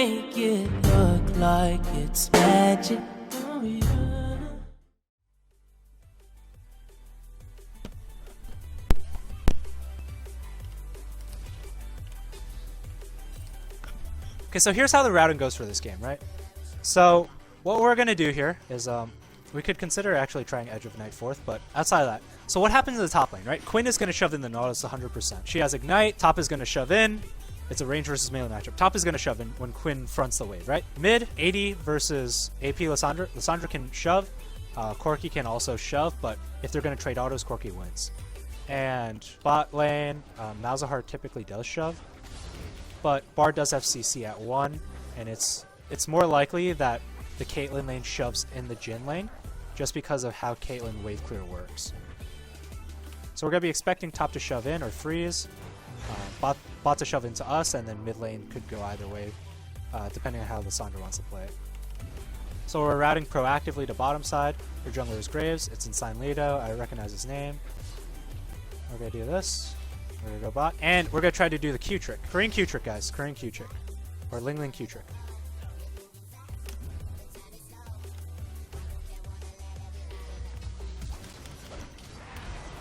make it look like it's magic. Oh, yeah. Okay, so here's how the routing goes for this game, right? So what we're going to do here is we could consider actually trying Edge of Night 4th, but outside of that. So what happens in the top lane, right? Quinn is going to shove in the Nautilus 100%. She has Ignite, top is going to shove in. It's a range versus melee matchup. Top is going to shove in when Quinn fronts the wave, right? Mid, 80 versus AP Lissandra. Lissandra can shove. Corki can also shove, but if they're going to trade autos, Corki wins. And bot lane, Malzahar typically does shove, but Bard does have CC at 1, and it's more likely that the Caitlyn lane shoves in the Jhin lane just because of how Caitlyn wave clear works. So we're going to be expecting top to shove in or freeze, bot to shove into us, and then mid lane could go either way, depending on how Lissandra wants to play it. So we're routing proactively to bottom side. Your jungler is Graves. It's in Sign Lido. I recognize his name. We're going to do this. We're going to go bot. And we're going to try to do the Q trick. Korean Q trick, guys. Korean Q trick. Or Ling Ling Q trick.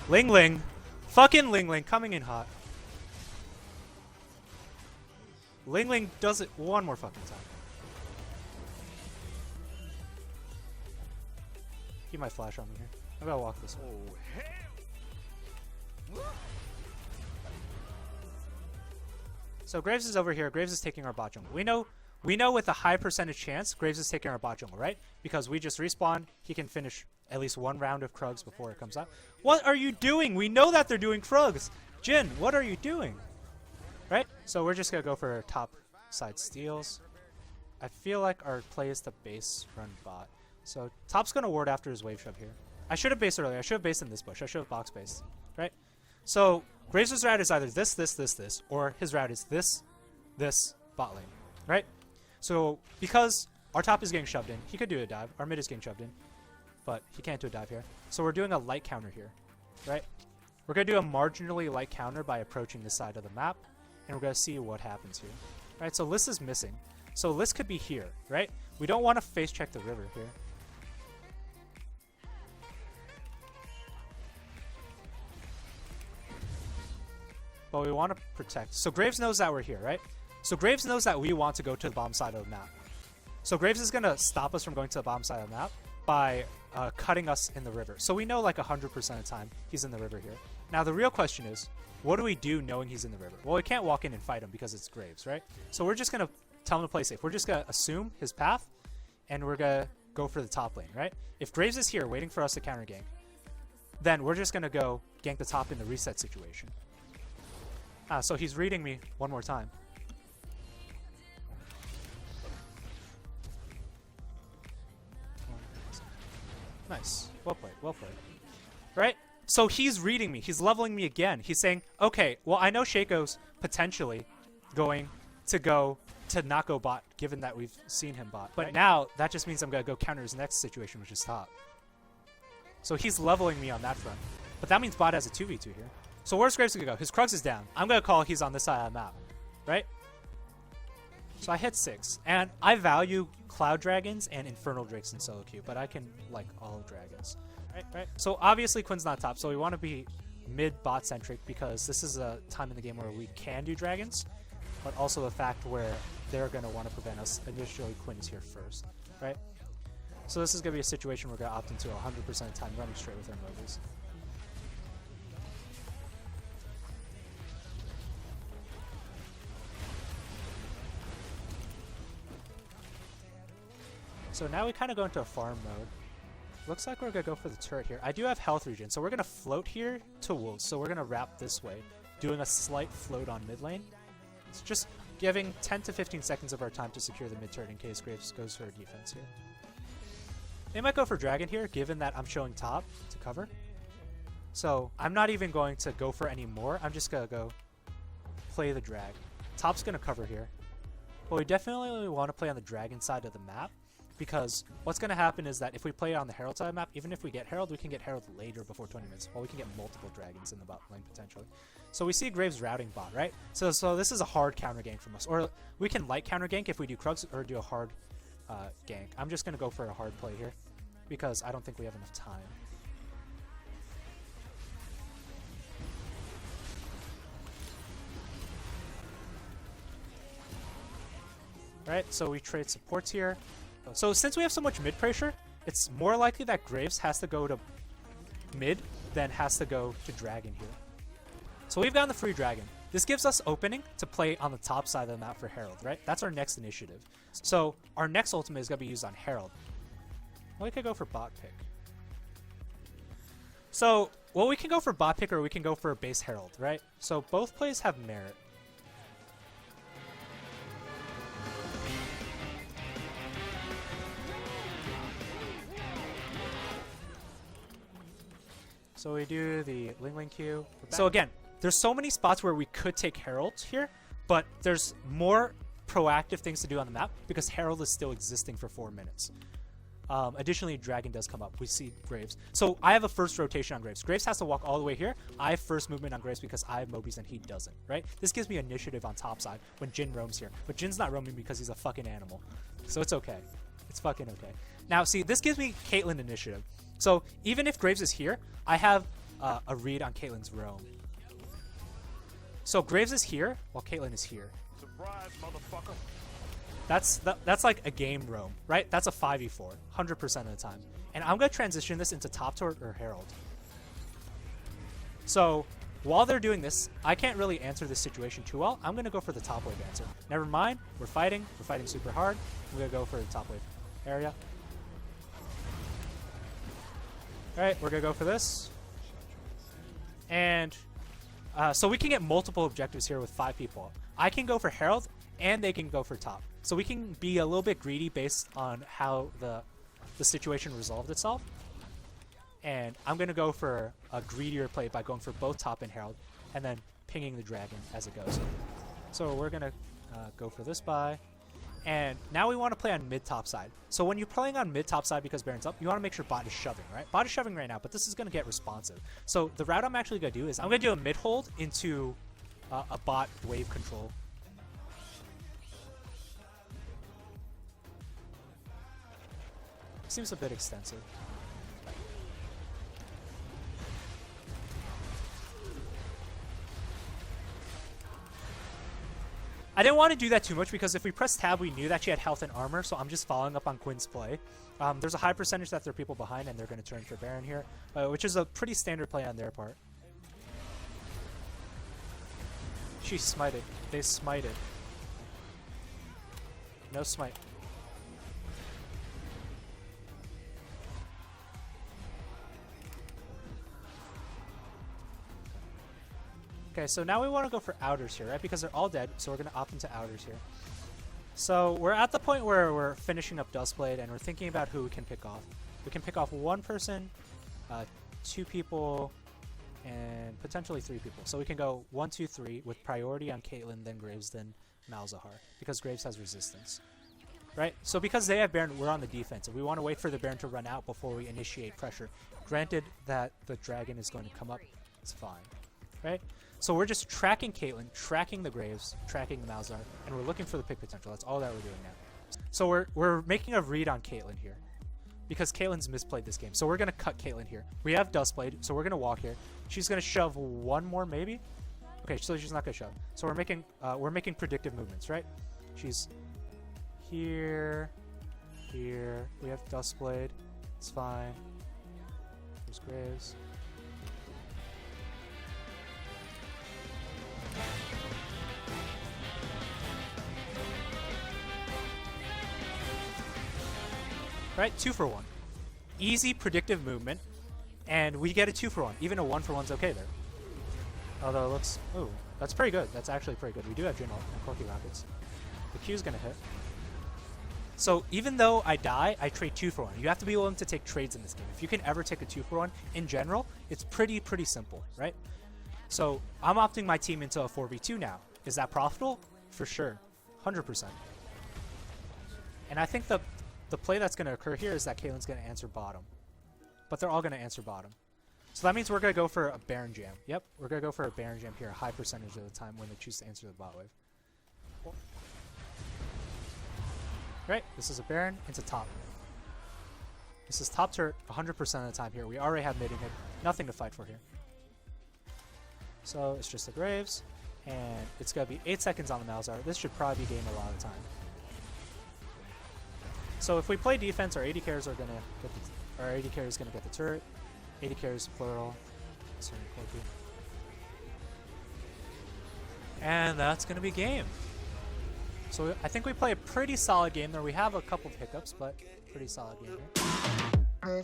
Ling Ling. Fucking Ling Ling coming in hot. Ling Ling does it one more fucking time. He might flash on me here. I gotta walk this way. Oh, hell. So Graves is over here. Graves is taking our bot jungle. We know with a high percentage chance Graves is taking our bot jungle, right? Because we just respawn. He can finish at least one round of Krugs before it comes out. What are you doing? We know that they're doing Krugs. Jhin, what are you doing? Right? So we're just going to go for top side steals. I feel like our play is to base run bot. So top's going to ward after his wave shove here. I should have based earlier. I should have based in this bush. I should have box based. Right? So Graves' route is either this, or his route is this bot lane. Right? So because our top is getting shoved in, he could do a dive. Our mid is getting shoved in, but he can't do a dive here. So we're doing a light counter here. Right? We're going to do a marginally light counter by approaching this side of the map, and we're going to see what happens here. Right? So Liss is missing. So Liss could be here, right? We don't want to face check the river here. But we want to protect. So Graves knows that we're here, right? So Graves knows that we want to go to the bottom side of the map. So Graves is going to stop us from going to the bottom side of the map by cutting us in the river. So we know like 100% of the time he's in the river here. Now the real question is, what do we do knowing he's in the river? Well, we can't walk in and fight him because it's Graves, right? So we're just going to tell him to play safe. We're just going to assume his path, and we're going to go for the top lane, right? If Graves is here waiting for us to counter gank, then we're just going to go gank the top in the reset situation. So he's reading me one more time. Nice. Well played. Well played. Right? So he's reading me. He's leveling me again. He's saying, okay, well, I know Shaco's potentially going to not go bot, given that we've seen him bot. But now, that just means I'm going to go counter his next situation, which is top. So he's leveling me on that front. But that means bot has a 2v2 here. So where's Graves going to go? His Krugs is down. I'm going to call he's on this side of the map. Right? So I hit 6. And I value Cloud Dragons and Infernal Drakes in solo queue, but I can like all dragons. Right? So obviously Quinn's not top, so we want to be mid-bot centric because this is a time in the game where we can do dragons, but also the fact where they're going to want to prevent us. Initially, Quinn is here first. Right? So this is going to be a situation we're going to opt into 100% of the time running straight with our mobiles. So now we kind of go into a farm mode. Looks like we're going to go for the turret here. I do have health regen, so we're going to float here to wolves. So we're going to wrap this way, doing a slight float on mid lane. It's just giving 10 to 15 seconds of our time to secure the mid turret in case Graves goes for a defense here. They might go for dragon here, given that I'm showing top to cover. So I'm not even going to go for any more. I'm just going to go play the drag. Top's going to cover here. But we definitely want to play on the dragon side of the map, because what's going to happen is that if we play it on the Herald side map, even if we get Herald, we can get Herald later before 20 minutes, while we can get multiple dragons in the bot lane potentially. So we see Graves routing bot, right? So this is a hard counter gank from us. Or we can light counter gank if we do Krugs, or do a hard gank. I'm just going to go for a hard play here, because I don't think we have enough time. Right, so we trade supports here. So since we have so much mid pressure, it's more likely that Graves has to go to mid than has to go to dragon here. So we've gotten the free dragon. This gives us opening to play on the top side of the map for Herald, right? That's our next initiative. So our next ultimate is going to be used on Herald. Well, we could go for bot pick. So, well, we can go for bot pick or we can go for base Herald, right? So both plays have merit. So we do the Ling Ling Q. So again, there's so many spots where we could take Herald here, but there's more proactive things to do on the map because Herald is still existing for 4 minutes. Additionally, Dragon does come up. We see Graves. So I have a first rotation on Graves. Graves has to walk all the way here. I have first movement on Graves because I have Mobies and he doesn't, right? This gives me initiative on top side when Jin roams here. But Jin's not roaming because he's a fucking animal. So it's okay. It's fucking okay. Now, see, this gives me Caitlyn initiative. So even if Graves is here, I have a read on Caitlyn's roam. So Graves is here while Caitlyn is here. Surprise, motherfucker. That's like a game roam, right? That's a 5v4, 100% of the time. And I'm going to transition this into top turret or Herald. So while they're doing this, I can't really answer this situation too well. I'm going to go for the top wave answer. Never mind, we're fighting super hard. I'm going to go for the top wave area. Alright, we're going to go for this. And so we can get multiple objectives here with 5 people. I can go for Herald, and they can go for top. So we can be a little bit greedy based on how the situation resolved itself. And I'm going to go for a greedier play by going for both top and Herald, and then pinging the dragon as it goes. So we're going to go for this buy. And now we want to play on mid-top side. So when you're playing on mid-top side because Baron's up, you want to make sure bot is shoving, right? Bot is shoving right now, but this is going to get responsive. So the route I'm actually going to do is I'm going to do a mid-hold into a bot wave control. Seems a bit extensive. I didn't want to do that too much because if we press tab, we knew that she had health and armor, so I'm just following up on Quinn's play. There's a high percentage that there are people behind, and they're going to turn for Baron here, which is a pretty standard play on their part. She smited. They smited. No smite. Okay, so now we want to go for outers here, right? Because they're all dead, so we're going to opt into outers here. So we're at the point where we're finishing up Duskblade, and we're thinking about who we can pick off. We can pick off 1 person, 2 people, and potentially 3 people. So we can go 1, 2, 3 with priority on Caitlyn, then Graves, then Malzahar, because Graves has resistance. Right? So because they have Baron, we're on the defensive. We want to wait for the Baron to run out before we initiate pressure. Granted that the dragon is going to come up, it's fine. Right? So we're just tracking Caitlyn, tracking the Graves, tracking the Malzahar, and we're looking for the pick potential. That's all that we're doing now. So we're making a read on Caitlyn here, because Caitlyn's misplayed this game. So we're going to cut Caitlyn here. We have Duskblade, so we're going to walk here. She's going to shove 1 more, maybe? Okay, so she's not going to shove. So we're making predictive movements, right? She's here, here. We have Duskblade. It's fine. There's Graves. Right, 2 for 1. Easy predictive movement, and we get a 2 for 1. Even a 1 for 1's okay there. Although it looks, ooh, that's pretty good. That's actually pretty good. We do have Jin ult and Corky Rockets. The Q's gonna hit. So even though I die, I trade 2 for 1. You have to be willing to take trades in this game. If you can ever take a 2 for 1, in general, it's pretty simple, right? So I'm opting my team into a 4v2 now. Is that profitable? For sure, 100%. And I think the play that's going to occur here is that Caitlyn's going to answer bottom. But they're all going to answer bottom. So that means we're going to go for a Baron Jam. Yep, we're going to go for a Baron Jam here a high percentage of the time when they choose to answer the bot wave. Right, this is a Baron into top. This is top turret 100% of the time here. We already have mid and hit. Nothing to fight for here. So it's just the Graves. And it's going to be 8 seconds on the Malzahar. This should probably be game a lot of time. So if we play defense, our AD carries are going to get the, our AD carry is going to get the turret. AD carries plural. And that's going to be game. So I think we play a pretty solid game there. We have a couple of hiccups, but pretty solid game here.